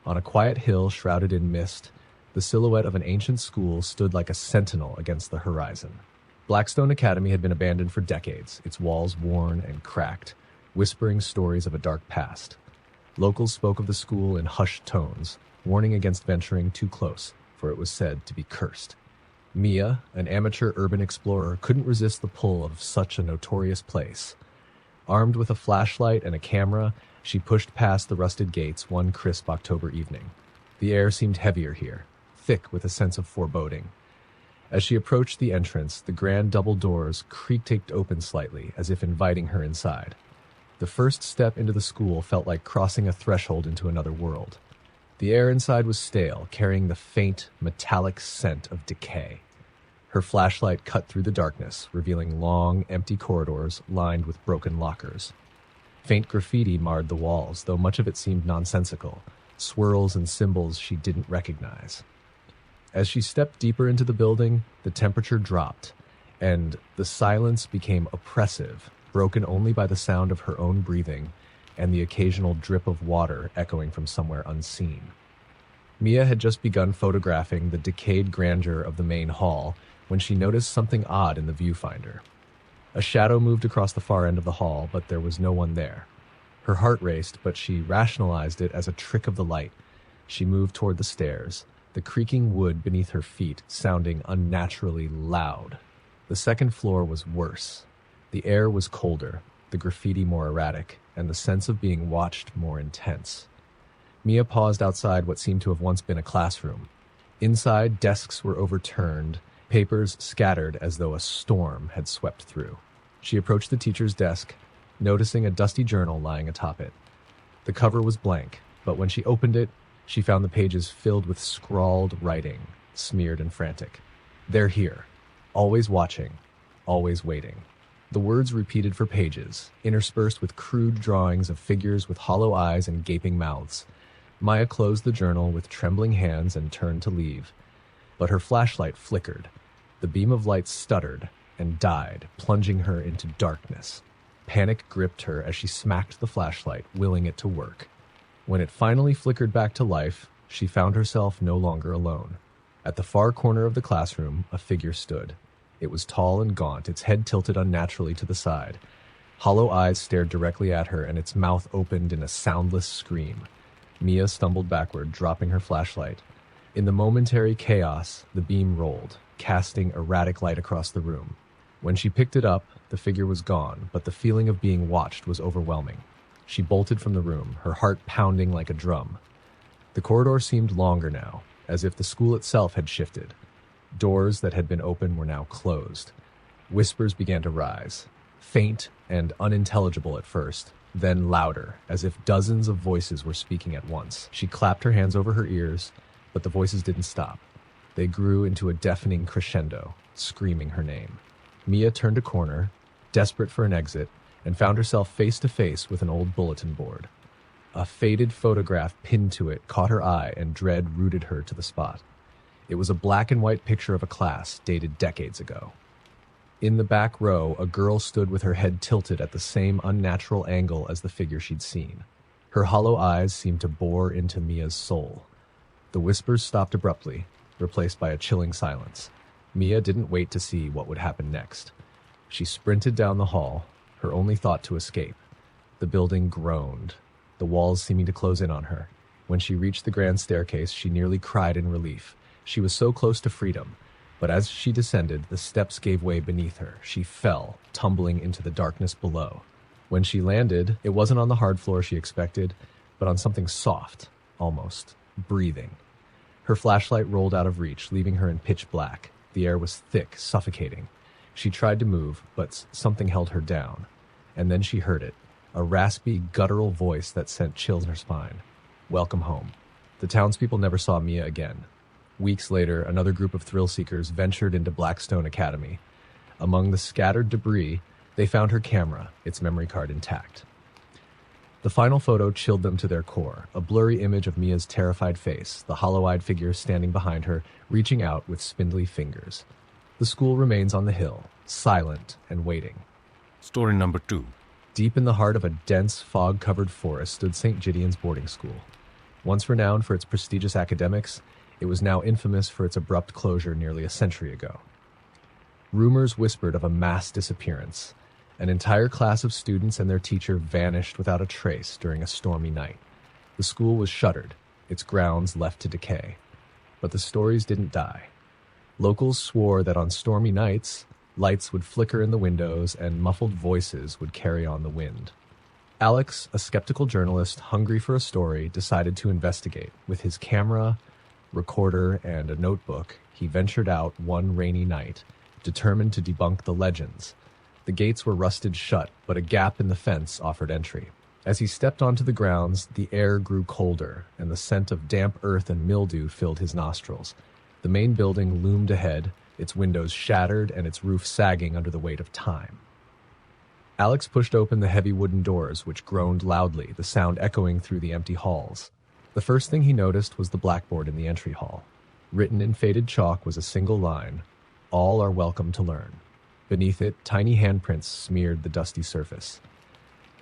On a quiet hill shrouded in mist, the silhouette of an ancient school stood like a sentinel against the horizon. Blackstone Academy had been abandoned for decades, its walls worn and cracked, whispering stories of a dark past. Locals spoke of the school in hushed tones, warning against venturing too close, for it was said to be cursed. Mia, an amateur urban explorer, couldn't resist the pull of such a notorious place. Armed with a flashlight and a camera, she pushed past the rusted gates one crisp October evening. The air seemed heavier here, thick with a sense of foreboding. As she approached the entrance, the grand double doors creaked open slightly, as if inviting her inside. The first step into the school felt like crossing a threshold into another world. The air inside was stale, carrying the faint, metallic scent of decay. Her flashlight cut through the darkness, revealing long, empty corridors lined with broken lockers. Faint graffiti marred the walls, though much of it seemed nonsensical, swirls and symbols she didn't recognize. As she stepped deeper into the building, the temperature dropped, and the silence became oppressive, broken only by the sound of her own breathing and the occasional drip of water echoing from somewhere unseen. Mia had just begun photographing the decayed grandeur of the main hall when she noticed something odd in the viewfinder. A shadow moved across the far end of the hall, but there was no one there. Her heart raced, but she rationalized it as a trick of the light. She moved toward the stairs, the creaking wood beneath her feet sounding unnaturally loud. The second floor was worse. The air was colder, the graffiti more erratic, and the sense of being watched more intense. Mia paused outside what seemed to have once been a classroom. Inside, desks were overturned, papers scattered as though a storm had swept through. She approached the teacher's desk, noticing a dusty journal lying atop it. The cover was blank, but when she opened it, she found the pages filled with scrawled writing, smeared and frantic. "They're here. Always watching. Always waiting." The words repeated for pages, interspersed with crude drawings of figures with hollow eyes and gaping mouths. Maya closed the journal with trembling hands and turned to leave. But her flashlight flickered. The beam of light stuttered and died, plunging her into darkness. Panic gripped her as she smacked the flashlight, willing it to work. When it finally flickered back to life, she found herself no longer alone. At the far corner of the classroom, a figure stood. It was tall and gaunt, its head tilted unnaturally to the side. Hollow eyes stared directly at her, and its mouth opened in a soundless scream. Mia stumbled backward, dropping her flashlight. In the momentary chaos, the beam rolled, casting erratic light across the room. When she picked it up, the figure was gone, but the feeling of being watched was overwhelming. She bolted from the room, her heart pounding like a drum. The corridor seemed longer now, as if the school itself had shifted. Doors that had been open were now closed. Whispers began to rise, faint and unintelligible at first, then louder, as if dozens of voices were speaking at once. She clapped her hands over her ears, but the voices didn't stop. They grew into a deafening crescendo, screaming her name. Mia turned a corner, desperate for an exit, and found herself face to face with an old bulletin board. A faded photograph pinned to it caught her eye, and dread rooted her to the spot. It was a black and white picture of a class dated decades ago. In the back row, a girl stood with her head tilted at the same unnatural angle as the figure she'd seen. Her hollow eyes seemed to bore into Mia's soul. The whispers stopped abruptly, replaced by a chilling silence. Mia didn't wait to see what would happen next. She sprinted down the hall, her only thought to escape. The building groaned, the walls seeming to close in on her. When she reached the grand staircase, she nearly cried in relief. She was so close to freedom, but as she descended, the steps gave way beneath her. She fell, tumbling into the darkness below. When she landed, it wasn't on the hard floor she expected, but on something soft, almost breathing. Her flashlight rolled out of reach, leaving her in pitch black. The air was thick, suffocating. She tried to move, but something held her down. And then she heard it, a raspy, guttural voice that sent chills in her spine. "Welcome home." The townspeople never saw Mia again. Weeks later, another group of thrill-seekers ventured into Blackstone Academy. Among the scattered debris, they found her camera, its memory card intact. The final photo chilled them to their core, a blurry image of Mia's terrified face, the hollow-eyed figure standing behind her, reaching out with spindly fingers. The school remains on the hill, silent and waiting. Story number 2. Deep in the heart of a dense, fog-covered forest stood St. Gideon's boarding school. Once renowned for its prestigious academics, it was now infamous for its abrupt closure nearly a century ago. Rumors whispered of a mass disappearance. An entire class of students and their teacher vanished without a trace during a stormy night. The school was shuttered, its grounds left to decay. But the stories didn't die. Locals swore that on stormy nights, lights would flicker in the windows and muffled voices would carry on the wind. Alex, a skeptical journalist hungry for a story, decided to investigate. With his camera, recorder, and a notebook, he ventured out one rainy night, determined to debunk the legends. The gates were rusted shut, but a gap in the fence offered entry. As he stepped onto the grounds, the air grew colder, and the scent of damp earth and mildew filled his nostrils. The main building loomed ahead, its windows shattered and its roof sagging under the weight of time. Alex pushed open the heavy wooden doors, which groaned loudly, the sound echoing through the empty halls. The first thing he noticed was the blackboard in the entry hall. Written in faded chalk was a single line, "All are welcome to learn." Beneath it, tiny handprints smeared the dusty surface.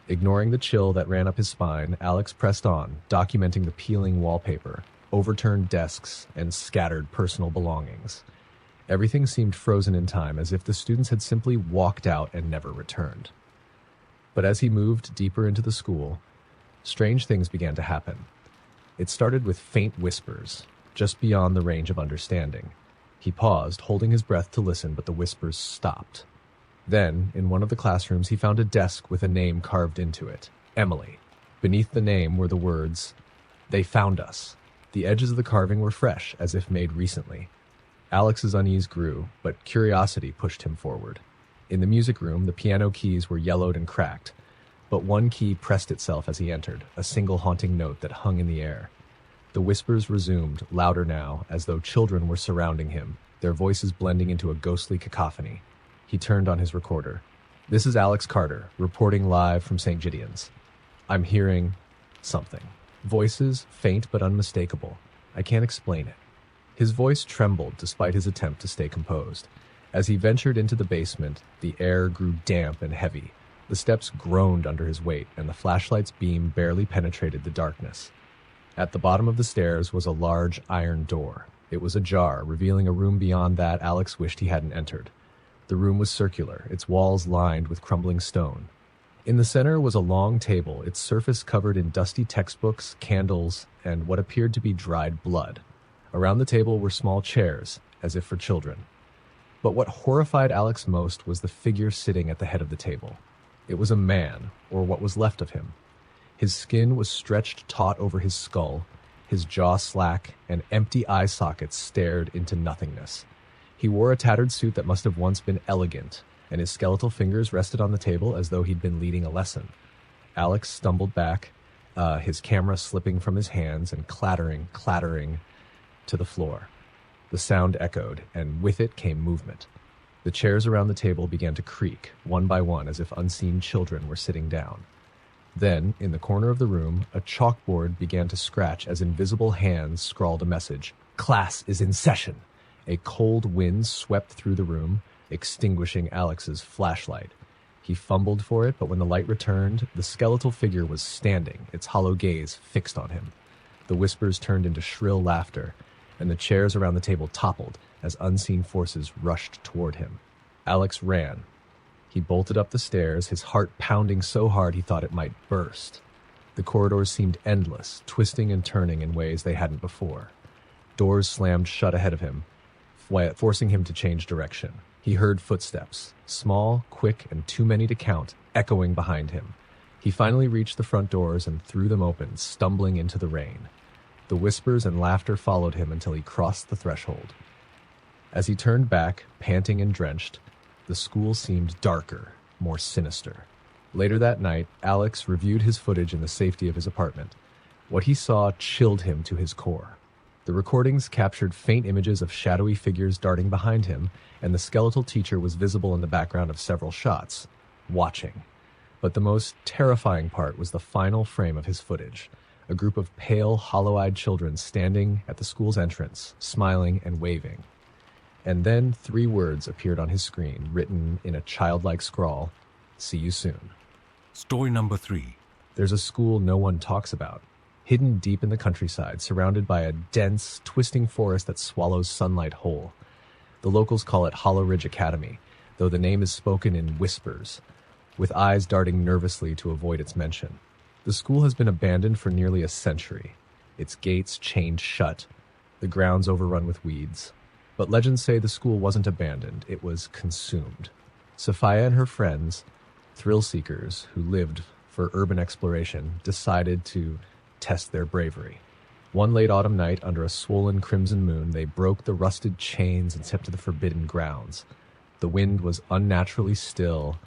Ignoring the chill that ran up his spine, Alex pressed on, documenting the peeling wallpaper, overturned desks, and scattered personal belongings. Everything seemed frozen in time, as if the students had simply walked out and never returned. But as he moved deeper into the school, strange things began to happen. It started with faint whispers, just beyond the range of understanding. He paused, holding his breath to listen, but the whispers stopped. Then, in one of the classrooms, he found a desk with a name carved into it, Emily. Beneath the name were the words, "They found us." The edges of the carving were fresh, as if made recently. Alex's unease grew, but curiosity pushed him forward. In the music room, the piano keys were yellowed and cracked, but one key pressed itself as he entered, a single haunting note that hung in the air. The whispers resumed, louder now, as though children were surrounding him, their voices blending into a ghostly cacophony. He turned on his recorder. "This is Alex Carter, reporting live from St. Gideon's. I'm hearing something. Voices, faint but unmistakable. I can't explain it." His voice trembled despite his attempt to stay composed. As he ventured into the basement, the air grew damp and heavy. The steps groaned under his weight, and the flashlight's beam barely penetrated the darkness. At the bottom of the stairs was a large iron door. It was ajar, revealing a room beyond that Alex wished he hadn't entered. The room was circular, its walls lined with crumbling stone. In the center was a long table, its surface covered in dusty textbooks, candles, and what appeared to be dried blood. Around the table were small chairs, as if for children. But what horrified Alex most was the figure sitting at the head of the table. It was a man, or what was left of him. His skin was stretched taut over his skull, his jaw slack, and empty eye sockets stared into nothingness. He wore a tattered suit that must have once been elegant, and his skeletal fingers rested on the table as though he'd been leading a lesson. Alex stumbled back, his camera slipping from his hands and clattering to the floor. The sound echoed, and with it came movement. The chairs around the table began to creak, one by one, as if unseen children were sitting down. Then, in the corner of the room, a chalkboard began to scratch as invisible hands scrawled a message. "Class is in session." A cold wind swept through the room, extinguishing Alex's flashlight. He fumbled for it, but when the light returned, the skeletal figure was standing, its hollow gaze fixed on him. The whispers turned into shrill laughter, and the chairs around the table toppled as unseen forces rushed toward him. Alex ran. He bolted up the stairs, his heart pounding so hard he thought it might burst. The corridors seemed endless, twisting and turning in ways they hadn't before. Doors slammed shut ahead of him, forcing him to change direction. He heard footsteps, small, quick, and too many to count, echoing behind him. He finally reached the front doors and threw them open, stumbling into the rain. The whispers and laughter followed him until he crossed the threshold. As he turned back, panting and drenched, the school seemed darker, more sinister. Later that night, Alex reviewed his footage in the safety of his apartment. What he saw chilled him to his core. The recordings captured faint images of shadowy figures darting behind him, and the skeletal teacher was visible in the background of several shots, watching. But the most terrifying part was the final frame of his footage. A group of pale, hollow-eyed children standing at the school's entrance, smiling and waving. And then 3 words appeared on his screen, written in a childlike scrawl, "See you soon." Story number 3. There's a school no one talks about, hidden deep in the countryside, surrounded by a dense, twisting forest that swallows sunlight whole. The locals call it Hollow Ridge Academy, though the name is spoken in whispers, with eyes darting nervously to avoid its mention. The school has been abandoned for nearly a century, its gates chained shut, the grounds overrun with weeds. But legends say the school wasn't abandoned, it was consumed. Sophia and her friends, thrill seekers who lived for urban exploration, decided to test their bravery. One late autumn night, under a swollen crimson moon, they broke the rusted chains and stepped to the forbidden grounds. The wind was unnaturally still,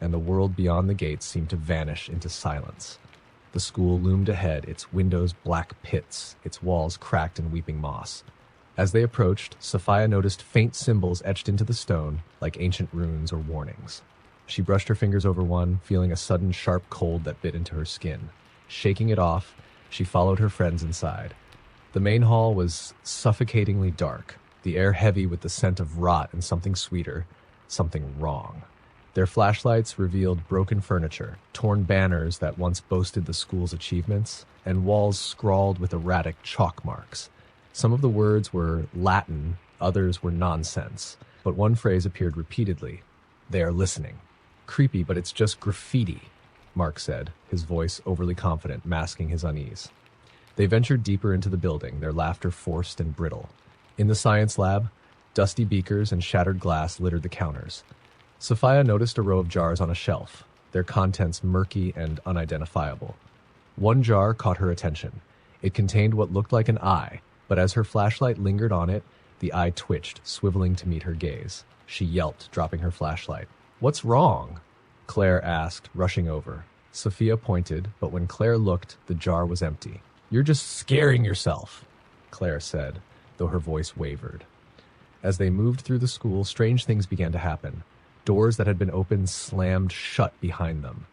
and the world beyond the gates seemed to vanish into silence. The school loomed ahead, its windows black pits, its walls cracked and weeping moss. As they approached, Sophia noticed faint symbols etched into the stone, like ancient runes or warnings. She brushed her fingers over one, feeling a sudden sharp cold that bit into her skin. Shaking it off, she followed her friends inside. The main hall was suffocatingly dark, the air heavy with the scent of rot and something sweeter, something wrong. Their flashlights revealed broken furniture, torn banners that once boasted the school's achievements, and walls scrawled with erratic chalk marks. Some of the words were Latin, others were nonsense, but one phrase appeared repeatedly. "They are listening." "Creepy, but it's just graffiti," Mark said, his voice overly confident, masking his unease. They ventured deeper into the building, their laughter forced and brittle. In the science lab, dusty beakers and shattered glass littered the counters. Sophia noticed a row of jars on a shelf, their contents murky and unidentifiable. One jar caught her attention. It contained what looked like an eye, but as her flashlight lingered on it, the eye twitched, swiveling to meet her gaze. She yelped, dropping her flashlight. "What's wrong?" Claire asked, rushing over. Sophia pointed, but when Claire looked, the jar was empty. "You're just scaring yourself," Claire said, though her voice wavered. As they moved through the school, strange things began to happen. Doors that had been opened slammed shut behind them.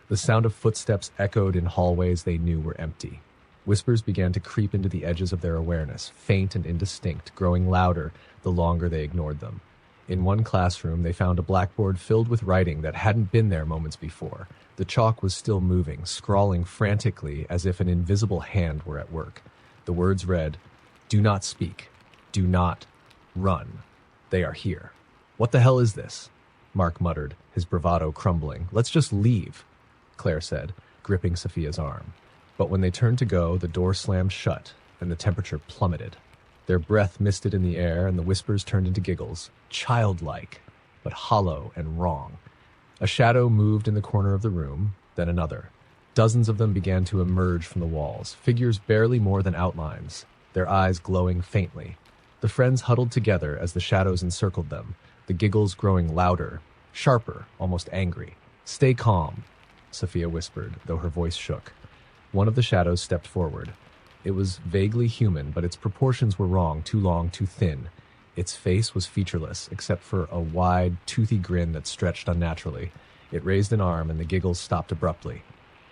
The sound of footsteps echoed in hallways they knew were empty. Whispers began to creep into the edges of their awareness, faint and indistinct, growing louder the longer they ignored them. In one classroom, they found a blackboard filled with writing that hadn't been there moments before. The chalk was still moving, scrawling frantically as if an invisible hand were at work. The words read, "Do not speak. Do not run. They are here." "What the hell is this?" Mark muttered, his bravado crumbling. "Let's just leave," Claire said, gripping Sophia's arm. But when they turned to go, the door slammed shut, and the temperature plummeted. Their breath misted in the air, and the whispers turned into giggles, childlike, but hollow and wrong. A shadow moved in the corner of the room, then another. Dozens of them began to emerge from the walls, figures barely more than outlines, their eyes glowing faintly. The friends huddled together as the shadows encircled them, the giggles growing louder, sharper, almost angry. "Stay calm," Sophia whispered, though her voice shook. One of the shadows stepped forward. It was vaguely human, but its proportions were wrong, too long, too thin. Its face was featureless, except for a wide, toothy grin that stretched unnaturally. It raised an arm, and the giggles stopped abruptly.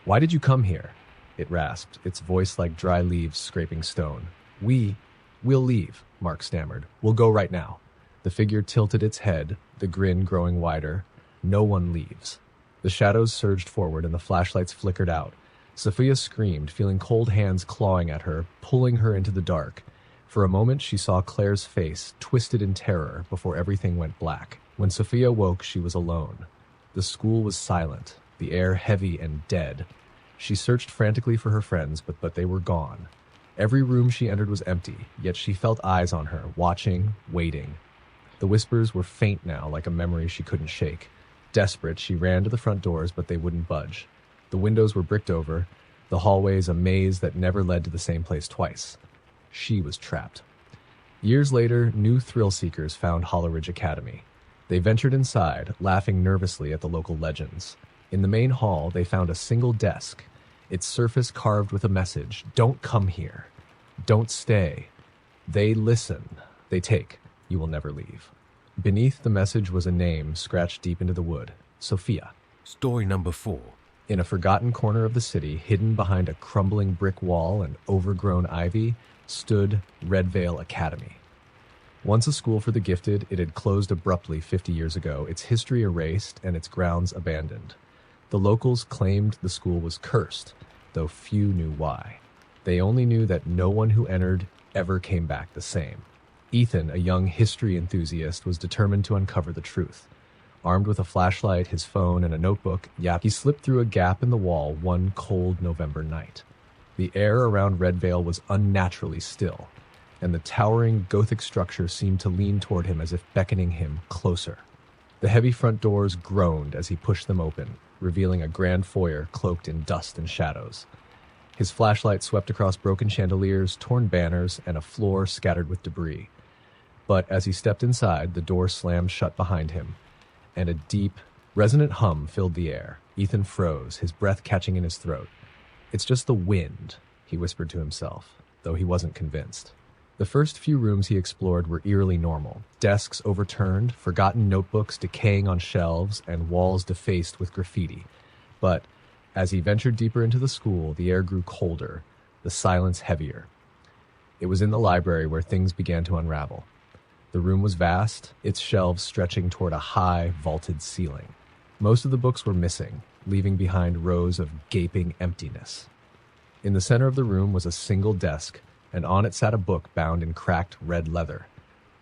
"Why did you come here?" It rasped, its voice like dry leaves scraping stone. We'll leave," Mark stammered. "We'll go right now." The figure tilted its head, the grin growing wider. "No one leaves." The shadows surged forward, and the flashlights flickered out. Sophia screamed, feeling cold hands clawing at her, pulling her into the dark. For a moment, she saw Claire's face, twisted in terror, before everything went black. When Sophia woke, she was alone. The school was silent, the air heavy and dead. She searched frantically for her friends, but they were gone. Every room she entered was empty, yet she felt eyes on her, watching, waiting. The whispers were faint now, like a memory she couldn't shake. Desperate, she ran to the front doors, but they wouldn't budge. The windows were bricked over, the hallways a maze that never led to the same place twice. She was trapped. Years later, new thrill seekers found Hollow Ridge Academy. They ventured inside, laughing nervously at the local legends. In the main hall, they found a single desk, its surface carved with a message: "Don't come here. Don't stay. They listen. They take. You will never leave." Beneath the message was a name scratched deep into the wood: Sophia. Story number 4. In a forgotten corner of the city, hidden behind a crumbling brick wall and overgrown ivy, stood Redvale Academy. Once a school for the gifted, it had closed abruptly 50 years ago, its history erased and its grounds abandoned. The locals claimed the school was cursed, though few knew why. They only knew that no one who entered ever came back the same. Ethan, a young history enthusiast, was determined to uncover the truth. Armed with a flashlight, his phone, and a notebook, he slipped through a gap in the wall one cold November night. The air around Red Vale was unnaturally still, and the towering Gothic structure seemed to lean toward him as if beckoning him closer. The heavy front doors groaned as he pushed them open, revealing a grand foyer cloaked in dust and shadows. His flashlight swept across broken chandeliers, torn banners, and a floor scattered with debris. But as he stepped inside, the door slammed shut behind him, and a deep, resonant hum filled the air. Ethan froze, his breath catching in his throat. "It's just the wind," he whispered to himself, though he wasn't convinced. The first few rooms he explored were eerily normal. Desks overturned, forgotten notebooks decaying on shelves, and walls defaced with graffiti. But as he ventured deeper into the school, the air grew colder, the silence heavier. It was in the library where things began to unravel. The room was vast, its shelves stretching toward a high, vaulted ceiling. Most of the books were missing, leaving behind rows of gaping emptiness. In the center of the room was a single desk, and on it sat a book bound in cracked red leather.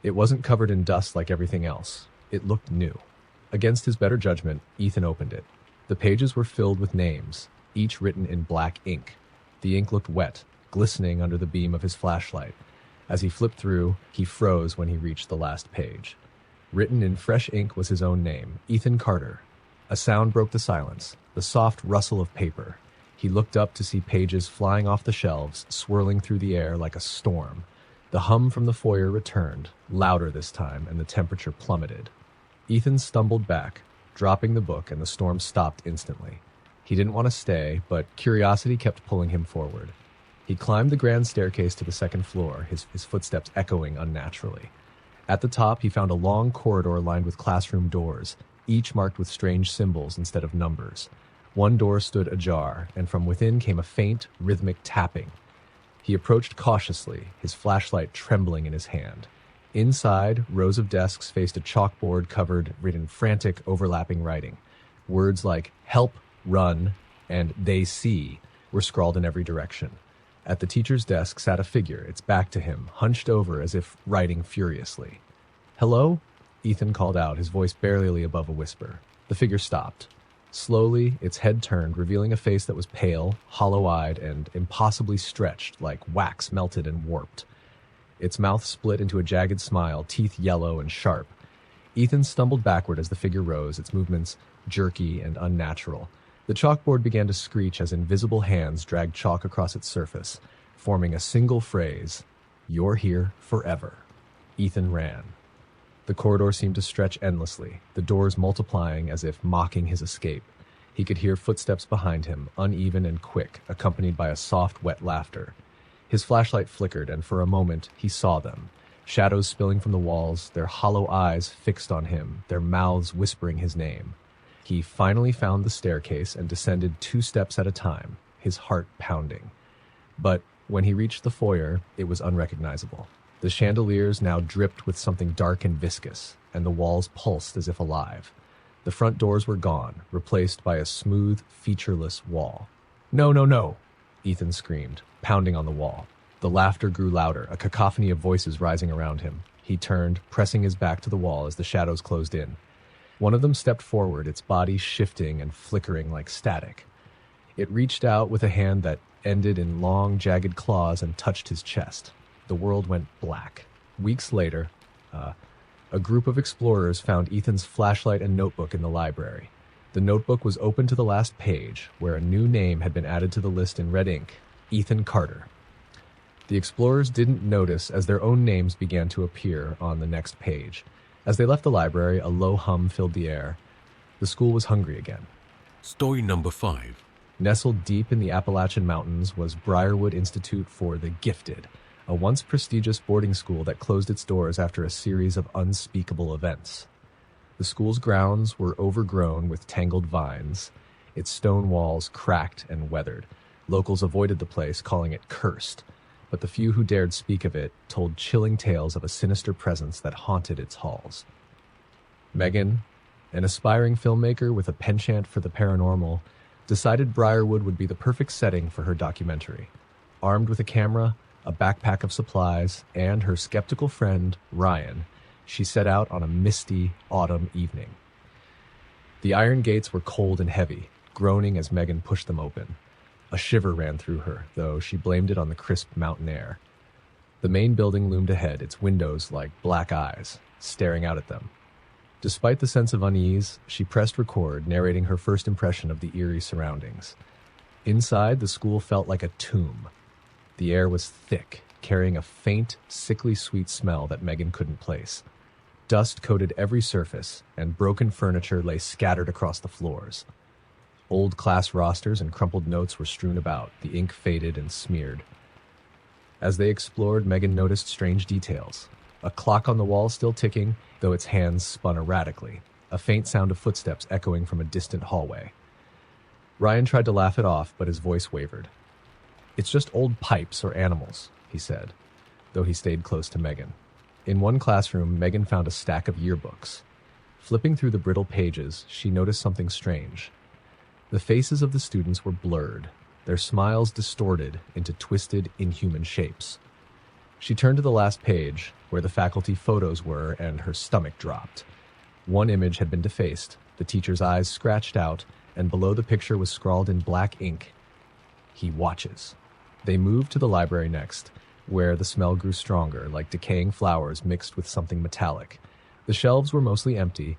It wasn't covered in dust like everything else. It looked new. Against his better judgment, Ethan opened it. The pages were filled with names, each written in black ink. The ink looked wet, glistening under the beam of his flashlight. As he flipped through, he froze when he reached the last page. Written in fresh ink was his own name, Ethan Carter. A sound broke the silence, the soft rustle of paper. He looked up to see pages flying off the shelves, swirling through the air like a storm. The hum from the foyer returned, louder this time, and the temperature plummeted. Ethan stumbled back, dropping the book, and the storm stopped instantly. He didn't want to stay, but curiosity kept pulling him forward. He climbed the grand staircase to the second floor, his footsteps echoing unnaturally. At the top, he found a long corridor lined with classroom doors, each marked with strange symbols instead of numbers. One door stood ajar, and from within came a faint, rhythmic tapping. He approached cautiously, his flashlight trembling in his hand. Inside, rows of desks faced a chalkboard covered in frantic, overlapping writing. Words like help, run, and they see were scrawled in every direction. At the teacher's desk sat a figure, its back to him, hunched over as if writing furiously. "Hello?" Ethan called out, his voice barely above a whisper. The figure stopped. Slowly, its head turned, revealing a face that was pale, hollow-eyed, and impossibly stretched, like wax melted and warped. Its mouth split into a jagged smile, teeth yellow and sharp. Ethan stumbled backward as the figure rose, its movements jerky and unnatural. The chalkboard began to screech as invisible hands dragged chalk across its surface, forming a single phrase, "You're here forever." Ethan ran. The corridor seemed to stretch endlessly, the doors multiplying as if mocking his escape. He could hear footsteps behind him, uneven and quick, accompanied by a soft, wet laughter. His flashlight flickered, and for a moment he saw them, shadows spilling from the walls, their hollow eyes fixed on him, their mouths whispering his name. He finally found the staircase and descended 2 steps at a time, his heart pounding. But when he reached the foyer, it was unrecognizable. The chandeliers now dripped with something dark and viscous, and the walls pulsed as if alive. The front doors were gone, replaced by a smooth, featureless wall. "No, no, no!" Ethan screamed, pounding on the wall. The laughter grew louder, a cacophony of voices rising around him. He turned, pressing his back to the wall as the shadows closed in. One of them stepped forward, its body shifting and flickering like static. It reached out with a hand that ended in long, jagged claws and touched his chest. The world went black. Weeks later, a group of explorers found Ethan's flashlight and notebook in the library. The notebook was open to the last page, where a new name had been added to the list in red ink, Ethan Carter. The explorers didn't notice as their own names began to appear on the next page. As they left the library, a low hum filled the air. The school was hungry again. Story number 5. Nestled deep in the Appalachian Mountains was Briarwood Institute for the Gifted, a once prestigious boarding school that closed its doors after a series of unspeakable events. The school's grounds were overgrown with tangled vines, its stone walls cracked and weathered. Locals avoided the place, calling it cursed, but the few who dared speak of it told chilling tales of a sinister presence that haunted its halls. Megan, an aspiring filmmaker with a penchant for the paranormal, decided Briarwood would be the perfect setting for her documentary. Armed with a camera, a backpack of supplies, and her skeptical friend, Ryan, she set out on a misty autumn evening. The iron gates were cold and heavy, groaning as Megan pushed them open. A shiver ran through her, though she blamed it on the crisp mountain air. The main building loomed ahead, its windows like black eyes, staring out at them. Despite the sense of unease, she pressed record, narrating her first impression of the eerie surroundings. Inside, the school felt like a tomb. The air was thick, carrying a faint, sickly sweet smell that Megan couldn't place. Dust coated every surface, and broken furniture lay scattered across the floors. Old class rosters and crumpled notes were strewn about, the ink faded and smeared. As they explored, Megan noticed strange details. A clock on the wall still ticking, though its hands spun erratically, a faint sound of footsteps echoing from a distant hallway. Ryan tried to laugh it off, but his voice wavered. "It's just old pipes or animals," he said, though he stayed close to Megan. In one classroom, Megan found a stack of yearbooks. Flipping through the brittle pages, she noticed something strange. The faces of the students were blurred, their smiles distorted into twisted, inhuman shapes. She turned to the last page, where the faculty photos were, and her stomach dropped. One image had been defaced, the teacher's eyes scratched out, and below the picture was scrawled in black ink, "He watches." They moved to the library next, where the smell grew stronger, like decaying flowers mixed with something metallic. The shelves were mostly empty,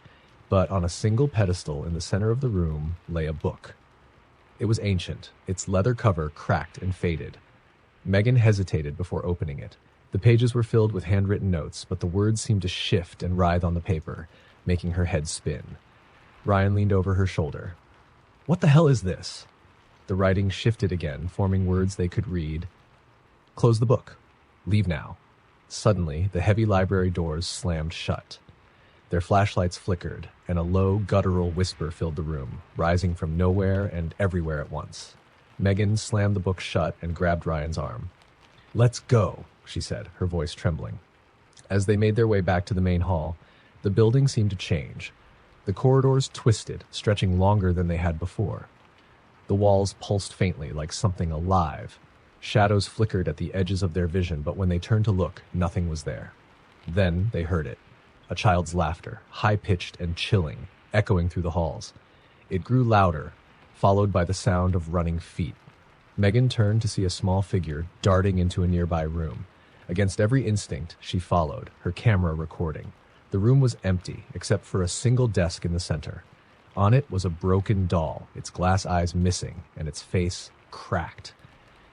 but on a single pedestal in the center of the room lay a book. It was ancient, its leather cover cracked and faded. Megan hesitated before opening it. The pages were filled with handwritten notes, but the words seemed to shift and writhe on the paper, making her head spin. Ryan leaned over her shoulder. "What the hell is this?" The writing shifted again, forming words they could read. "Close the book. Leave now." Suddenly, the heavy library doors slammed shut. Their flashlights flickered, and a low, guttural whisper filled the room, rising from nowhere and everywhere at once. Megan slammed the book shut and grabbed Ryan's arm. "Let's go," she said, her voice trembling. As they made their way back to the main hall, the building seemed to change. The corridors twisted, stretching longer than they had before. The walls pulsed faintly, like something alive. Shadows flickered at the edges of their vision, but when they turned to look, nothing was there. Then they heard it. A child's laughter, high-pitched and chilling, echoing through the halls. It grew louder, followed by the sound of running feet. Megan turned to see a small figure darting into a nearby room. Against every instinct, she followed, her camera recording. The room was empty, except for a single desk in the center. On it was a broken doll, its glass eyes missing, and its face cracked.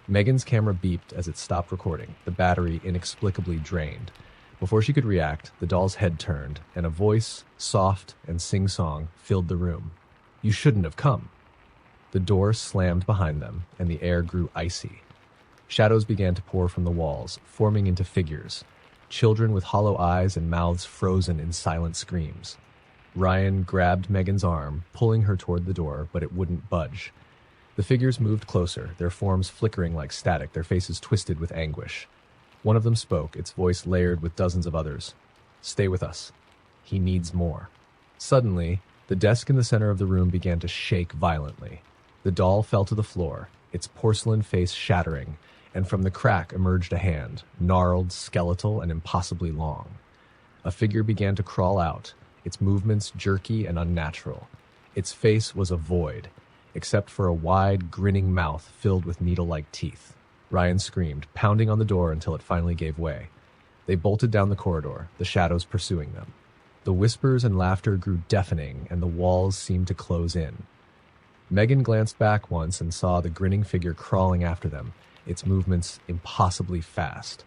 Megan's camera beeped as it stopped recording, the battery inexplicably drained. Before she could react, the doll's head turned, and a voice, soft and sing-song, filled the room. "You shouldn't have come." The door slammed behind them, and the air grew icy. Shadows began to pour from the walls, forming into figures. Children with hollow eyes and mouths frozen in silent screams. Ryan grabbed Megan's arm, pulling her toward the door, but it wouldn't budge. The figures moved closer, their forms flickering like static, their faces twisted with anguish. One of them spoke, its voice layered with dozens of others. "Stay with us. He needs more." Suddenly, the desk in the center of the room began to shake violently. The doll fell to the floor, its porcelain face shattering, and from the crack emerged a hand, gnarled, skeletal, and impossibly long. A figure began to crawl out, its movements jerky and unnatural. Its face was a void, except for a wide, grinning mouth filled with needle-like teeth. Ryan screamed, pounding on the door until it finally gave way. They bolted down the corridor, the shadows pursuing them. The whispers and laughter grew deafening, and the walls seemed to close in. Megan glanced back once and saw the grinning figure crawling after them, its movements impossibly fast.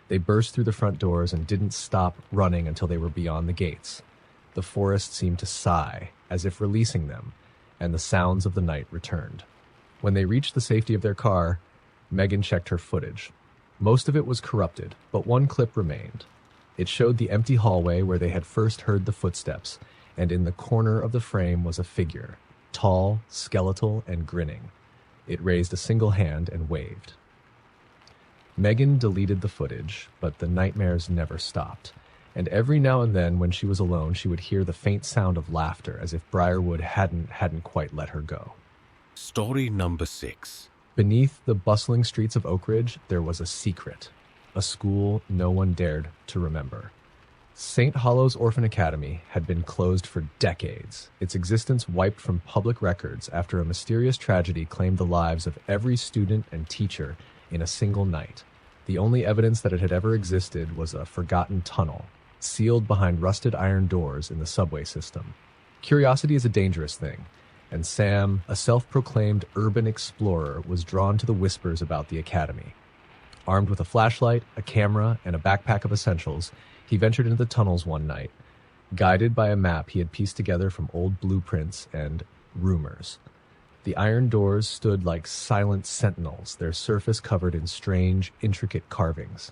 They burst through the front doors and didn't stop running until they were beyond the gates. The forest seemed to sigh, as if releasing them, and the sounds of the night returned. When they reached the safety of their car, Megan checked her footage. Most of it was corrupted, but one clip remained. It showed the empty hallway where they had first heard the footsteps, and in the corner of the frame was a figure, tall, skeletal, and grinning. It raised a single hand and waved. Megan deleted the footage, but the nightmares never stopped. And every now and then, when she was alone, she would hear the faint sound of laughter, as if Briarwood hadn't quite let her go. Story number 6. Beneath the bustling streets of Oak Ridge, there was a secret, a school no one dared to remember. St. Hollow's Orphan Academy had been closed for decades, its existence wiped from public records after a mysterious tragedy claimed the lives of every student and teacher in a single night. The only evidence that it had ever existed was a forgotten tunnel, sealed behind rusted iron doors in the subway system. Curiosity is a dangerous thing, and Sam, a self-proclaimed urban explorer, was drawn to the whispers about the academy. Armed with a flashlight, a camera, and a backpack of essentials, he ventured into the tunnels one night, guided by a map he had pieced together from old blueprints and rumors. The iron doors stood like silent sentinels, their surface covered in strange, intricate carvings.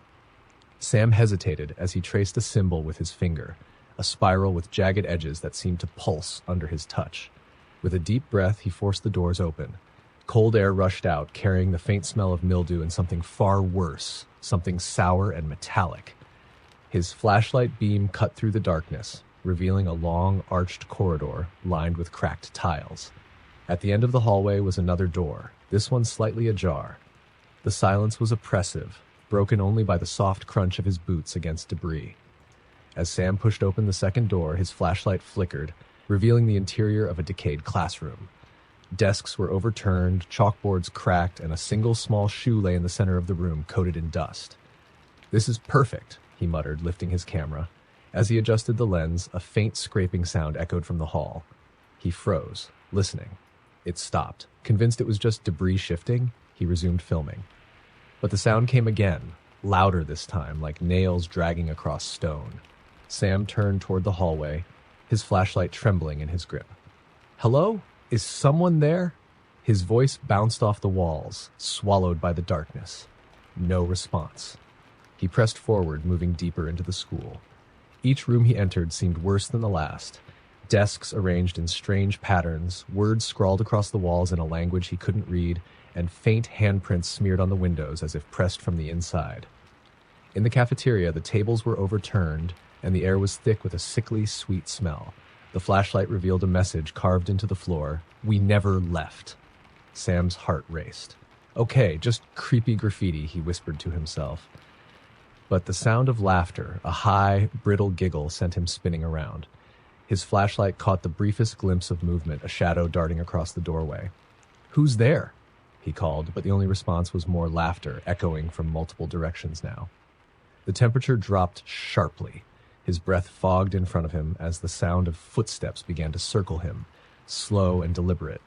Sam hesitated as he traced a symbol with his finger, a spiral with jagged edges that seemed to pulse under his touch. With a deep breath, he forced the doors open. Cold air rushed out, carrying the faint smell of mildew and something far worse, something sour and metallic. His flashlight beam cut through the darkness, revealing a long, arched corridor lined with cracked tiles. At the end of the hallway was another door, this one slightly ajar. The silence was oppressive, broken only by the soft crunch of his boots against debris. As Sam pushed open the second door, his flashlight flickered, revealing the interior of a decayed classroom. Desks were overturned, chalkboards cracked, and a single small shoe lay in the center of the room, coated in dust. "This is perfect," he muttered, lifting his camera. As he adjusted the lens, a faint scraping sound echoed from the hall. He froze, listening. It stopped. Convinced it was just debris shifting, he resumed filming. But the sound came again, louder this time, like nails dragging across stone. Sam turned toward the hallway, his flashlight trembling in his grip. "Hello? Is someone there?" His voice bounced off the walls, swallowed by the darkness. No response. He pressed forward, moving deeper into the school. Each room he entered seemed worse than the last. Desks arranged in strange patterns, words scrawled across the walls in a language he couldn't read, and faint handprints smeared on the windows as if pressed from the inside. In the cafeteria, the tables were overturned, and the air was thick with a sickly, sweet smell. The flashlight revealed a message carved into the floor: "We never left." Sam's heart raced. "Okay, just creepy graffiti," he whispered to himself. But the sound of laughter, a high, brittle giggle, sent him spinning around. His flashlight caught the briefest glimpse of movement, a shadow darting across the doorway. "Who's there?" he called, but the only response was more laughter, echoing from multiple directions now. The temperature dropped sharply. His breath fogged in front of him as the sound of footsteps began to circle him, slow and deliberate.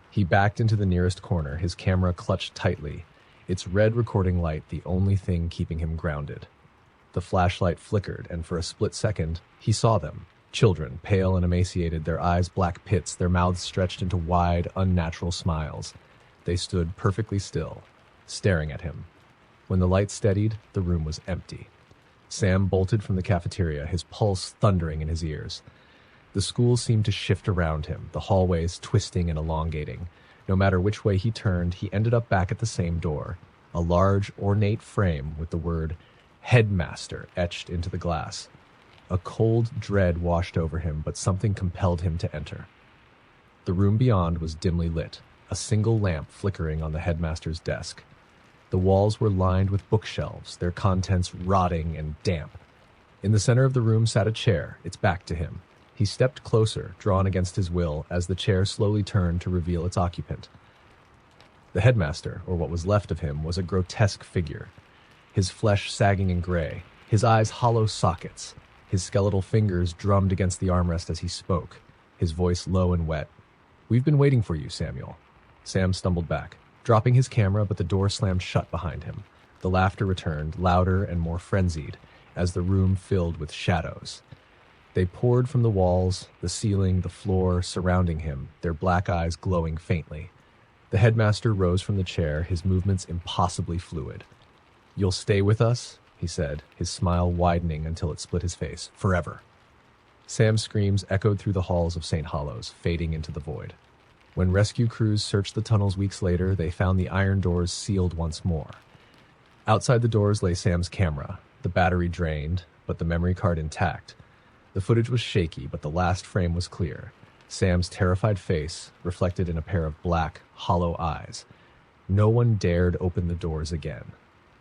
He backed into the nearest corner, his camera clutched tightly, its red recording light the only thing keeping him grounded. The flashlight flickered, and for a split second, he saw them. Children, pale and emaciated, their eyes black pits, their mouths stretched into wide, unnatural smiles. They stood perfectly still, staring at him. When the light steadied, the room was empty. Sam bolted from the cafeteria, his pulse thundering in his ears. The school seemed to shift around him, the hallways twisting and elongating. No matter which way he turned, he ended up back at the same door, a large, ornate frame with the word "Headmaster" etched into the glass. A cold dread washed over him, but something compelled him to enter. The room beyond was dimly lit, a single lamp flickering on the headmaster's desk. The walls were lined with bookshelves, their contents rotting and damp. In the center of the room sat a chair, its back to him. He stepped closer, drawn against his will, as the chair slowly turned to reveal its occupant. The headmaster, or what was left of him, was a grotesque figure, his flesh sagging and gray, his eyes hollow sockets. His skeletal fingers drummed against the armrest as he spoke, his voice low and wet. "We've been waiting for you, Samuel." Sam stumbled back, dropping his camera, but the door slammed shut behind him. The laughter returned, louder and more frenzied, as the room filled with shadows. They poured from the walls, the ceiling, the floor, surrounding him, their black eyes glowing faintly. The headmaster rose from the chair, his movements impossibly fluid. "You'll stay with us?" he said, his smile widening until it split his face. "Forever." Sam's screams echoed through the halls of St. Hollow's, fading into the void. When rescue crews searched the tunnels weeks later, they found the iron doors sealed once more. Outside the doors lay Sam's camera, the battery drained, but the memory card intact. The footage was shaky, but the last frame was clear. Sam's terrified face, reflected in a pair of black, hollow eyes. No one dared open the doors again.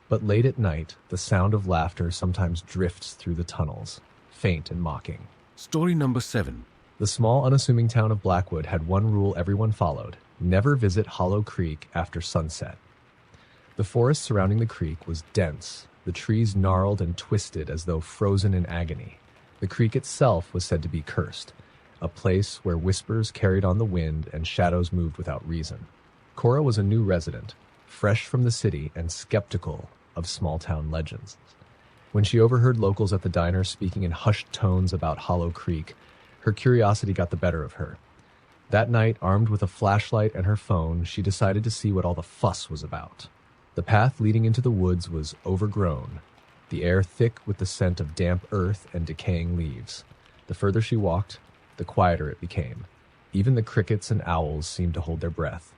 But late at night, the sound of laughter sometimes drifts through the tunnels, faint and mocking. Story number 7. The small, unassuming town of Blackwood had one rule everyone followed: never visit Hollow Creek after sunset. The forest surrounding the creek was dense, the trees gnarled and twisted as though frozen in agony. The creek itself was said to be cursed, a place where whispers carried on the wind and shadows moved without reason. Cora was a new resident, fresh from the city and skeptical of small-town legends. When she overheard locals at the diner speaking in hushed tones about Hollow Creek, her curiosity got the better of her. That night, armed with a flashlight and her phone, she decided to see what all the fuss was about. The path leading into the woods was overgrown, the air thick with the scent of damp earth and decaying leaves. The further she walked, the quieter it became. Even the crickets and owls seemed to hold their breath.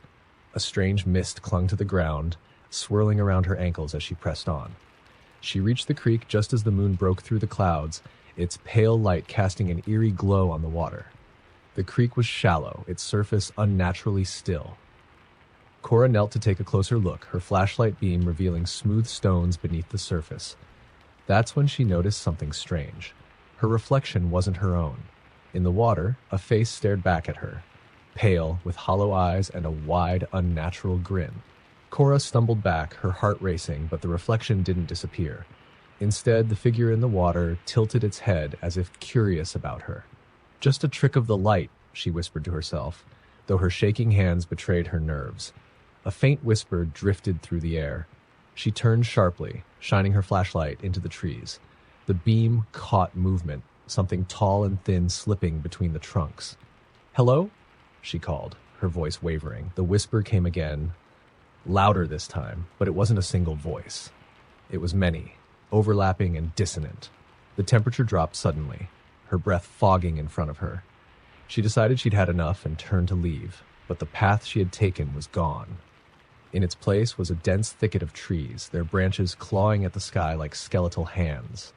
A strange mist clung to the ground, swirling around her ankles as she pressed on. She reached the creek just as the moon broke through the clouds, its pale light casting an eerie glow on the water. The creek was shallow, its surface unnaturally still. Cora knelt to take a closer look, her flashlight beam revealing smooth stones beneath the surface. That's when she noticed something strange. Her reflection wasn't her own. In the water, a face stared back at her, pale, with hollow eyes and a wide, unnatural grin. Cora stumbled back, her heart racing, but the reflection didn't disappear. Instead, the figure in the water tilted its head as if curious about her. "Just a trick of the light," she whispered to herself, though her shaking hands betrayed her nerves. A faint whisper drifted through the air. She turned sharply, shining her flashlight into the trees. The beam caught movement, something tall and thin slipping between the trunks. "Hello?" she called, her voice wavering. The whisper came again, louder this time, but it wasn't a single voice. It was many, overlapping and dissonant. The temperature dropped suddenly, her breath fogging in front of her. She decided she'd had enough and turned to leave, but the path she had taken was gone. In its place was a dense thicket of trees, their branches clawing at the sky like skeletal hands.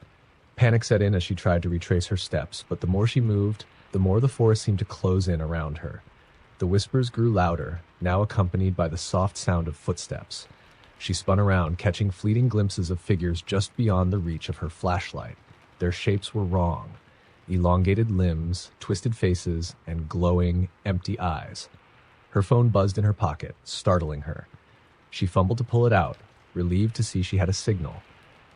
Panic set in as she tried to retrace her steps, but the more she moved, the more the forest seemed to close in around her. The whispers grew louder, now accompanied by the soft sound of footsteps. She spun around, catching fleeting glimpses of figures just beyond the reach of her flashlight. Their shapes were wrong. Elongated limbs, twisted faces, and glowing, empty eyes. Her phone buzzed in her pocket, startling her. She fumbled to pull it out, relieved to see she had a signal.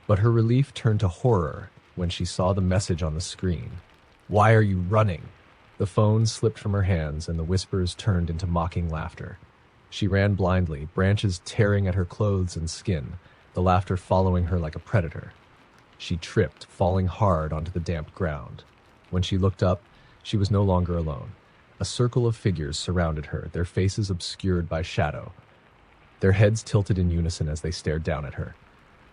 But her relief turned to horror when she saw the message on the screen. "Why are you running?" The phone slipped from her hands, and the whispers turned into mocking laughter. She ran blindly, branches tearing at her clothes and skin, the laughter following her like a predator. She tripped, falling hard onto the damp ground. When she looked up, she was no longer alone. A circle of figures surrounded her, their faces obscured by shadow. Their heads tilted in unison as they stared down at her.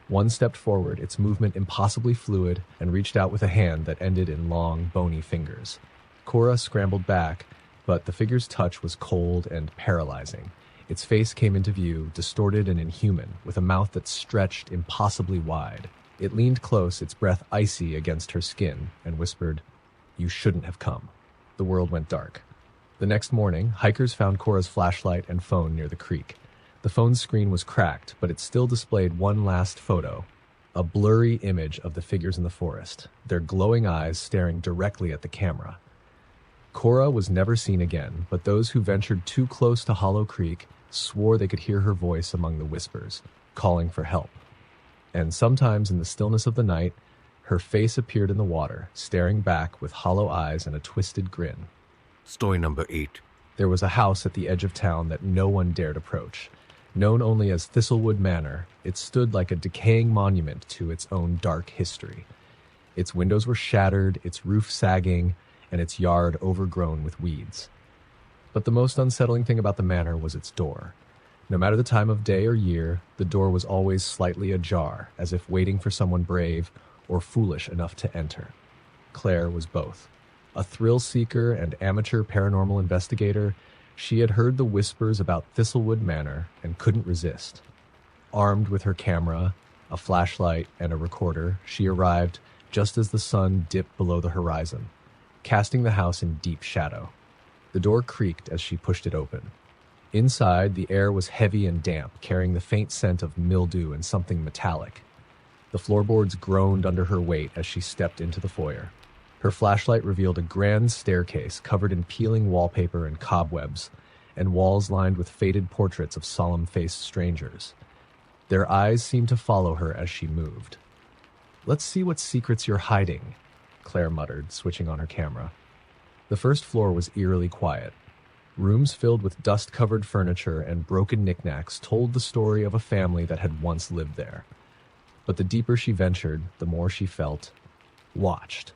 One stepped forward, its movement impossibly fluid, and reached out with a hand that ended in long, bony fingers. Cora scrambled back, but the figure's touch was cold and paralyzing. Its face came into view, distorted and inhuman, with a mouth that stretched impossibly wide. It leaned close, its breath icy against her skin, and whispered, "You shouldn't have come." The world went dark. The next morning, hikers found Cora's flashlight and phone near the creek. The phone's screen was cracked, but it still displayed one last photo, a blurry image of the figures in the forest, their glowing eyes staring directly at the camera. Cora was never seen again, but those who ventured too close to Hollow Creek swore they could hear her voice among the whispers, calling for help. And sometimes in the stillness of the night, her face appeared in the water, staring back with hollow eyes and a twisted grin. Story number 8. There was a house at the edge of town that no one dared approach. Known only as Thistlewood Manor, it stood like a decaying monument to its own dark history. Its windows were shattered, its roof sagging, and its yard overgrown with weeds. But the most unsettling thing about the manor was its door. No matter the time of day or year, the door was always slightly ajar, as if waiting for someone brave or foolish enough to enter. Claire was both. A thrill-seeker and amateur paranormal investigator, she had heard the whispers about Thistlewood Manor and couldn't resist. Armed with her camera, a flashlight, and a recorder, she arrived just as the sun dipped below the horizon, casting the house in deep shadow. The door creaked as she pushed it open. Inside, the air was heavy and damp, carrying the faint scent of mildew and something metallic. The floorboards groaned under her weight as she stepped into the foyer. Her flashlight revealed a grand staircase covered in peeling wallpaper and cobwebs, and walls lined with faded portraits of solemn-faced strangers. Their eyes seemed to follow her as she moved. "Let's see what secrets you're hiding," Claire muttered, switching on her camera. The first floor was eerily quiet. Rooms filled with dust-covered furniture and broken knickknacks told the story of a family that had once lived there. But the deeper she ventured, the more she felt watched.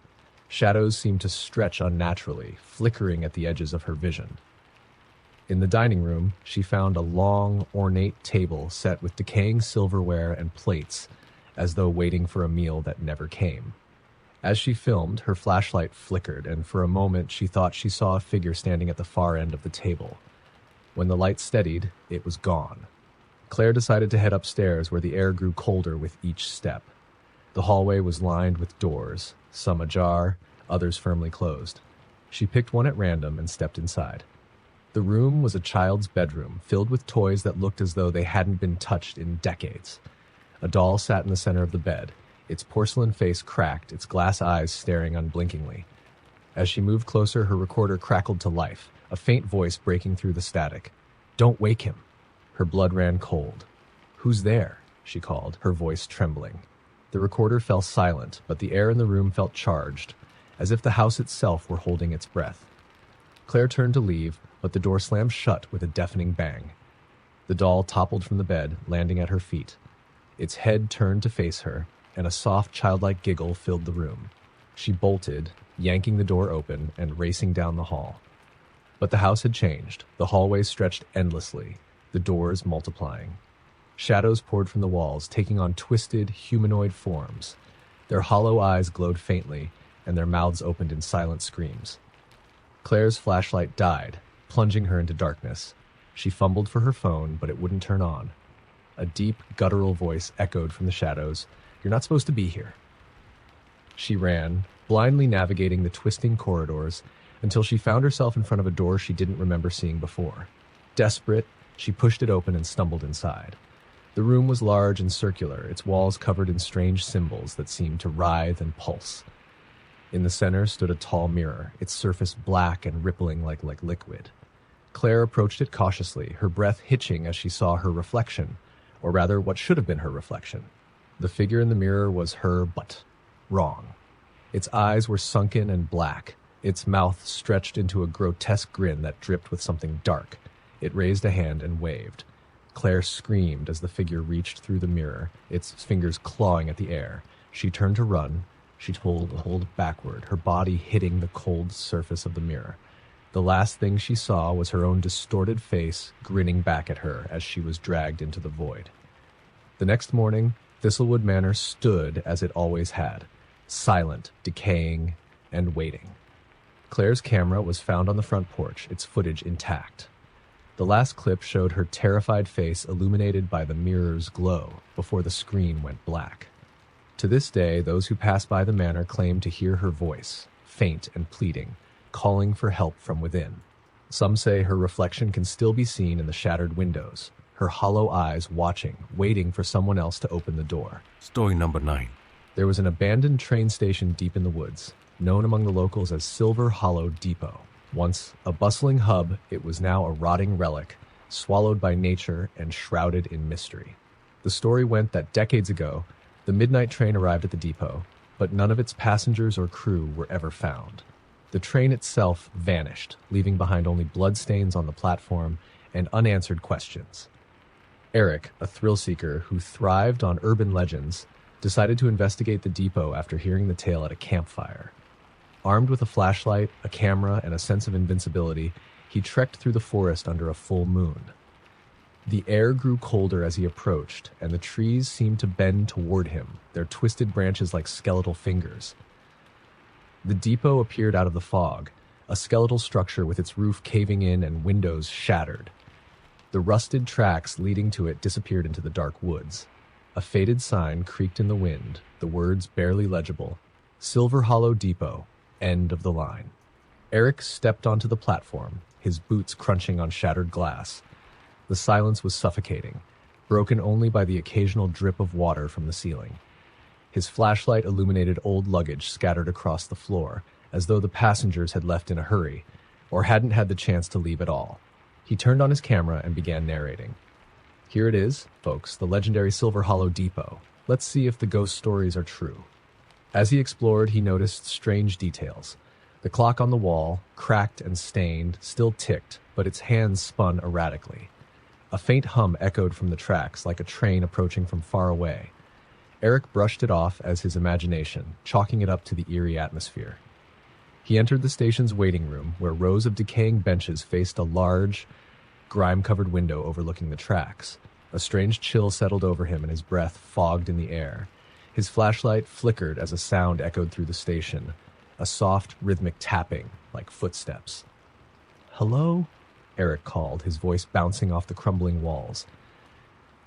Shadows seemed to stretch unnaturally, flickering at the edges of her vision. In the dining room, she found a long, ornate table set with decaying silverware and plates, as though waiting for a meal that never came. As she filmed, her flashlight flickered, and for a moment she thought she saw a figure standing at the far end of the table. When the light steadied, it was gone. Claire decided to head upstairs, where the air grew colder with each step. The hallway was lined with doors, some ajar, others firmly closed. She picked one at random and stepped inside. The room was a child's bedroom, filled with toys that looked as though they hadn't been touched in decades. A doll sat in the center of the bed, its porcelain face cracked, its glass eyes staring unblinkingly. As she moved closer, her recorder crackled to life, a faint voice breaking through the static. "Don't wake him." Her blood ran cold. "Who's there?" she called, her voice trembling. The recorder fell silent, but the air in the room felt charged, as if the house itself were holding its breath. Claire turned to leave, but the door slammed shut with a deafening bang. The doll toppled from the bed, landing at her feet. Its head turned to face her, and a soft, childlike giggle filled the room. She bolted, yanking the door open and racing down the hall. But the house had changed. The hallway stretched endlessly, the doors multiplying. Shadows poured from the walls, taking on twisted, humanoid forms. Their hollow eyes glowed faintly, and their mouths opened in silent screams. Claire's flashlight died, plunging her into darkness. She fumbled for her phone, but it wouldn't turn on. A deep, guttural voice echoed from the shadows. "You're not supposed to be here." She ran, blindly navigating the twisting corridors, until she found herself in front of a door she didn't remember seeing before. Desperate, she pushed it open and stumbled inside. The room was large and circular, its walls covered in strange symbols that seemed to writhe and pulse. In the center stood a tall mirror, its surface black and rippling like liquid. Claire approached it cautiously, her breath hitching as she saw her reflection, or rather what should have been her reflection. The figure in the mirror was her, but wrong. Its eyes were sunken and black, its mouth stretched into a grotesque grin that dripped with something dark. It raised a hand and waved. Claire screamed as the figure reached through the mirror, its fingers clawing at the air. She turned to run. She pulled backward, her body hitting the cold surface of the mirror. The last thing she saw was her own distorted face grinning back at her as she was dragged into the void. The next morning, Thistlewood Manor stood as it always had, silent, decaying, and waiting. Claire's camera was found on the front porch, its footage intact. The last clip showed her terrified face illuminated by the mirror's glow before the screen went black. To this day, those who pass by the manor claim to hear her voice, faint and pleading, calling for help from within. Some say her reflection can still be seen in the shattered windows, her hollow eyes watching, waiting for someone else to open the door. Story number 9. There was an abandoned train station deep in the woods, known among the locals as Silver Hollow Depot. Once a bustling hub, it was now a rotting relic, swallowed by nature and shrouded in mystery. The story went that decades ago, the midnight train arrived at the depot, but none of its passengers or crew were ever found. The train itself vanished, leaving behind only bloodstains on the platform and unanswered questions. Eric, a thrill-seeker who thrived on urban legends, decided to investigate the depot after hearing the tale at a campfire. Armed with a flashlight, a camera, and a sense of invincibility, he trekked through the forest under a full moon. The air grew colder as he approached, and the trees seemed to bend toward him, their twisted branches like skeletal fingers. The depot appeared out of the fog, a skeletal structure with its roof caving in and windows shattered. The rusted tracks leading to it disappeared into the dark woods. A faded sign creaked in the wind, the words barely legible. Silver Hollow Depot, end of the line. Eric stepped onto the platform, his boots crunching on shattered glass. The silence was suffocating, broken only by the occasional drip of water from the ceiling. His flashlight illuminated old luggage scattered across the floor, as though the passengers had left in a hurry, or hadn't had the chance to leave at all. He turned on his camera and began narrating. Here it is, folks, the legendary Silver Hollow Depot. Let's see if the ghost stories are true. As he explored, he noticed strange details. The clock on the wall, cracked and stained, still ticked, but its hands spun erratically. A faint hum echoed from the tracks, like a train approaching from far away. Eric brushed it off as his imagination, chalking it up to the eerie atmosphere. He entered the station's waiting room, where rows of decaying benches faced a large, grime-covered window overlooking the tracks. A strange chill settled over him and his breath fogged in the air. His flashlight flickered as a sound echoed through the station, a soft, rhythmic tapping, like footsteps. "Hello?" Eric called, his voice bouncing off the crumbling walls.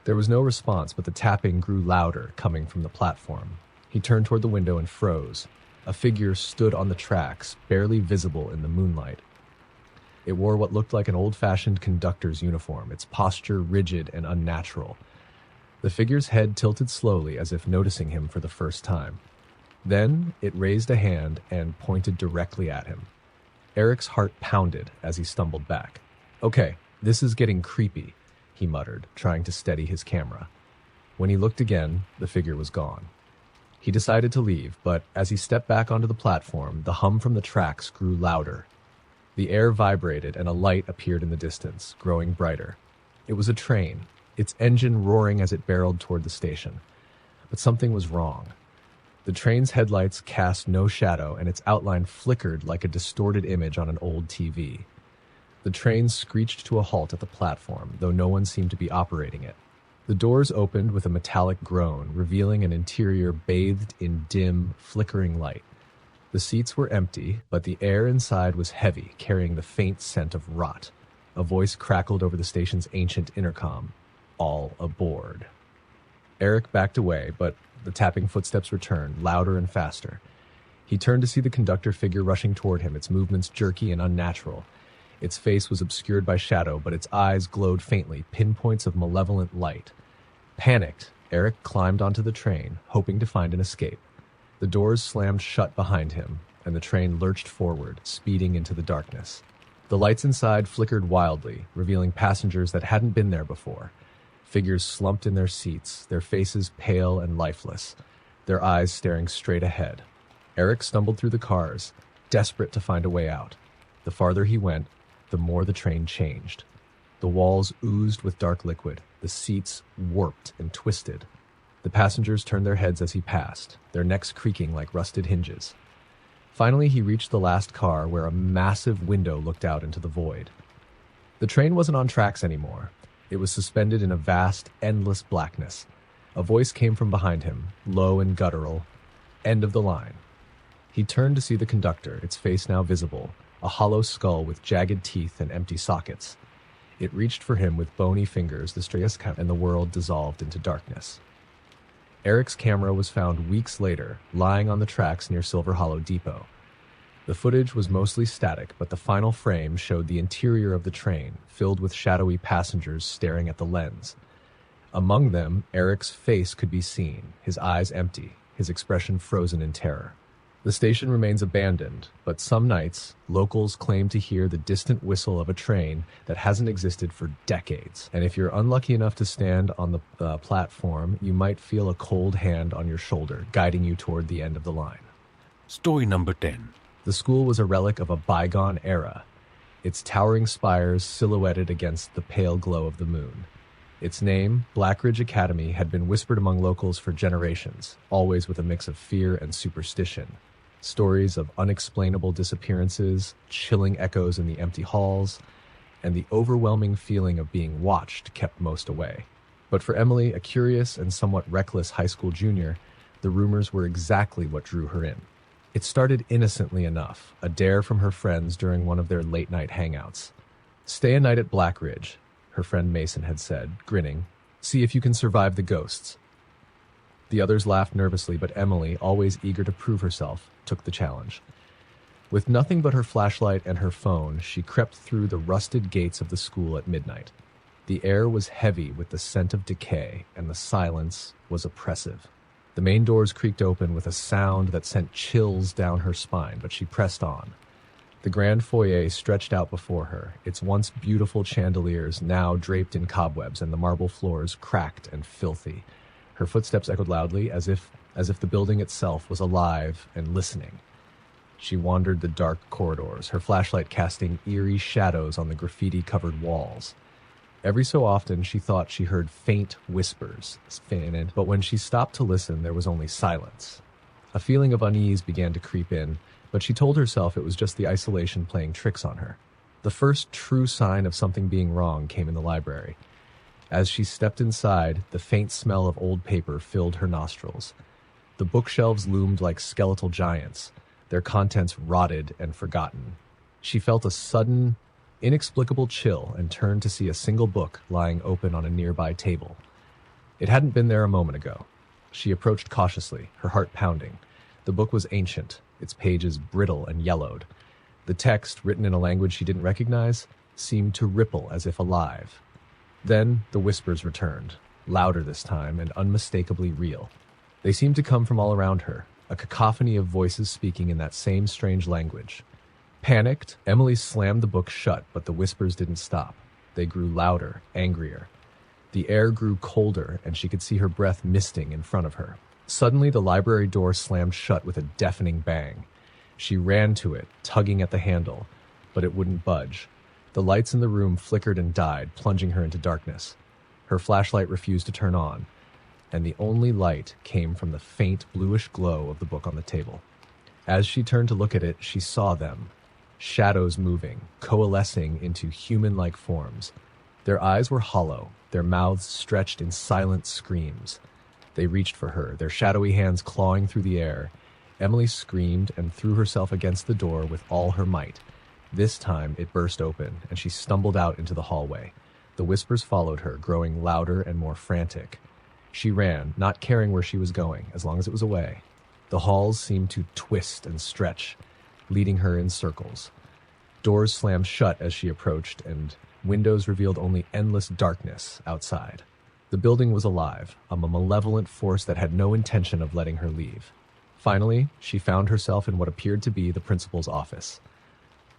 There was no response, but the tapping grew louder, coming from the platform. He turned toward the window and froze. A figure stood on the tracks, barely visible in the moonlight. It wore what looked like an old-fashioned conductor's uniform, its posture rigid and unnatural. The figure's head tilted slowly, as if noticing him for the first time. Then it raised a hand and pointed directly at him. Eric's heart pounded as he stumbled back. "Okay, this is getting creepy," he muttered, trying to steady his camera. When he looked again, the figure was gone. He decided to leave, but as he stepped back onto the platform, the hum from the tracks grew louder. The air vibrated and a light appeared in the distance, growing brighter. It was a train, its engine roaring as it barreled toward the station. But something was wrong. The train's headlights cast no shadow, and its outline flickered like a distorted image on an old TV. The train screeched to a halt at the platform, though no one seemed to be operating it. The doors opened with a metallic groan, revealing an interior bathed in dim, flickering light. The seats were empty, but the air inside was heavy, carrying the faint scent of rot. A voice crackled over the station's ancient intercom. "All aboard." Eric backed away, but the tapping footsteps returned, louder and faster. He turned to see the conductor figure rushing toward him, its movements jerky and unnatural. Its face was obscured by shadow, but its eyes glowed faintly, pinpoints of malevolent light. Panicked, Eric climbed onto the train, hoping to find an escape. The doors slammed shut behind him, and the train lurched forward, speeding into the darkness. The lights inside flickered wildly, revealing passengers that hadn't been there before. Figures slumped in their seats, their faces pale and lifeless, their eyes staring straight ahead. Eric stumbled through the cars, desperate to find a way out. The farther he went, the more the train changed. The walls oozed with dark liquid, the seats warped and twisted. The passengers turned their heads as he passed, their necks creaking like rusted hinges. Finally, he reached the last car, where a massive window looked out into the void. The train wasn't on tracks anymore. It was suspended in a vast, endless blackness. A voice came from behind him, low and guttural. "End of the line." He turned to see the conductor, its face now visible, a hollow skull with jagged teeth and empty sockets. It reached for him with bony fingers, and the world dissolved into darkness. Eric's camera was found weeks later, lying on the tracks near Silver Hollow Depot. The footage was mostly static, but the final frame showed the interior of the train, filled with shadowy passengers staring at the lens. Among them, Eric's face could be seen, his eyes empty, his expression frozen in terror. The station remains abandoned, but some nights, locals claim to hear the distant whistle of a train that hasn't existed for decades. And if you're unlucky enough to stand on the platform, you might feel a cold hand on your shoulder, guiding you toward the end of the line. Story number 10. The school was a relic of a bygone era, its towering spires silhouetted against the pale glow of the moon. Its name, Blackridge Academy, had been whispered among locals for generations, always with a mix of fear and superstition. Stories of unexplainable disappearances, chilling echoes in the empty halls, and the overwhelming feeling of being watched kept most away. But for Emily, a curious and somewhat reckless high school junior, the rumors were exactly what drew her in. It started innocently enough, a dare from her friends during one of their late-night hangouts. "Stay a night at Blackridge," her friend Mason had said, grinning. "See if you can survive the ghosts." The others laughed nervously, but Emily, always eager to prove herself, took the challenge. With nothing but her flashlight and her phone, she crept through the rusted gates of the school at midnight. The air was heavy with the scent of decay, and the silence was oppressive. The main doors creaked open with a sound that sent chills down her spine, but she pressed on. The grand foyer stretched out before her, its once beautiful chandeliers now draped in cobwebs and the marble floors cracked and filthy. Her footsteps echoed loudly, as if the building itself was alive and listening. She wandered the dark corridors, her flashlight casting eerie shadows on the graffiti-covered walls. Every so often, she thought she heard faint whispers, but when she stopped to listen, there was only silence. A feeling of unease began to creep in, but she told herself it was just the isolation playing tricks on her. The first true sign of something being wrong came in the library. As she stepped inside, the faint smell of old paper filled her nostrils. The bookshelves loomed like skeletal giants, their contents rotted and forgotten. She felt a sudden, inexplicable chill and turned to see a single book lying open on a nearby table. It hadn't been there a moment ago. She approached cautiously, her heart pounding. The book was ancient, its pages brittle and yellowed. The text, written in a language she didn't recognize, seemed to ripple as if alive. Then the whispers returned, louder this time and unmistakably real. They seemed to come from all around her, a cacophony of voices speaking in that same strange language. Panicked, Emily slammed the book shut, but the whispers didn't stop. They grew louder, angrier. The air grew colder, and she could see her breath misting in front of her. Suddenly, the library door slammed shut with a deafening bang. She ran to it, tugging at the handle, but it wouldn't budge. The lights in the room flickered and died, plunging her into darkness. Her flashlight refused to turn on, and the only light came from the faint bluish glow of the book on the table. As she turned to look at it, she saw them, shadows moving, coalescing into human-like forms. Their eyes were hollow, their mouths stretched in silent screams. They reached for her, their shadowy hands clawing through the air. Emily screamed and threw herself against the door with all her might. This time it burst open, and she stumbled out into the hallway. The whispers followed her, growing louder and more frantic. She ran, not caring where she was going, as long as it was away. The halls seemed to twist and stretch, leading her in circles. Doors slammed shut as she approached, and windows revealed only endless darkness outside. The building was alive, a malevolent force that had no intention of letting her leave. Finally, she found herself in what appeared to be the principal's office.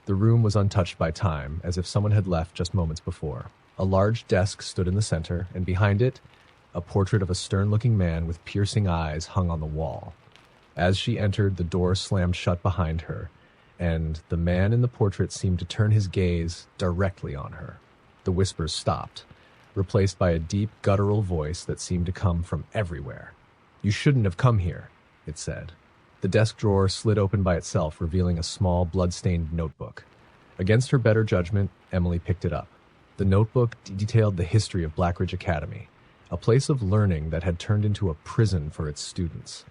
The room was untouched by time, as if someone had left just moments before. A large desk stood in the center, and behind it, a portrait of a stern-looking man with piercing eyes hung on the wall. As she entered, the door slammed shut behind her, and the man in the portrait seemed to turn his gaze directly on her. The whispers stopped, replaced by a deep, guttural voice that seemed to come from everywhere. "You shouldn't have come here," it said. The desk drawer slid open by itself, revealing a small, blood-stained notebook. Against her better judgment, Emily picked it up. The notebook detailed the history of Blackridge Academy, a place of learning that had turned into a prison for its students.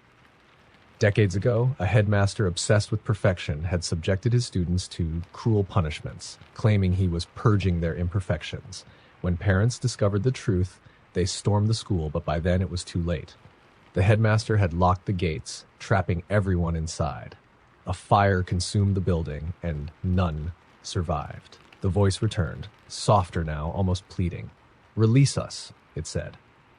Decades ago, a headmaster obsessed with perfection had subjected his students to cruel punishments, claiming he was purging their imperfections. When parents discovered the truth, they stormed the school, but by then it was too late. The headmaster had locked the gates, trapping everyone inside. A fire consumed the building, and none survived. The voice returned, softer now, almost pleading. "Release us," it said.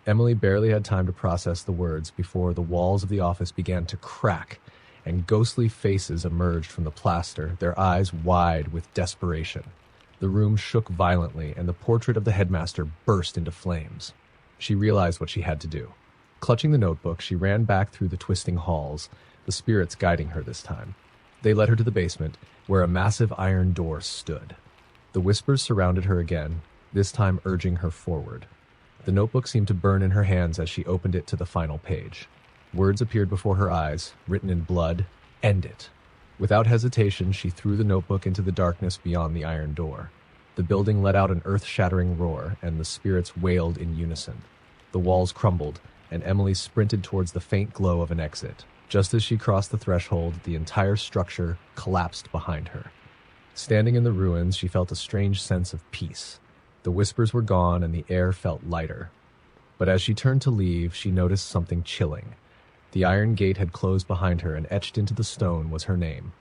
Emily barely had time to process the words before the walls of the office began to crack, and ghostly faces emerged from the plaster, their eyes wide with desperation. The room shook violently, and the portrait of the headmaster burst into flames. She realized what she had to do. Clutching the notebook, she ran back through the twisting halls, the spirits guiding her this time. They led her to the basement, where a massive iron door stood. The whispers surrounded her again, this time urging her forward. The notebook seemed to burn in her hands as she opened it to the final page. Words appeared before her eyes, written in blood, "End it." Without hesitation, she threw the notebook into the darkness beyond the iron door. The building let out an earth-shattering roar, and the spirits wailed in unison. The walls crumbled, and Emily sprinted towards the faint glow of an exit. Just as she crossed the threshold, the entire structure collapsed behind her. Standing in the ruins, she felt a strange sense of peace. The whispers were gone, and the air felt lighter. But as she turned to leave, she noticed something chilling. The iron gate had closed behind her, and etched into the stone was her name,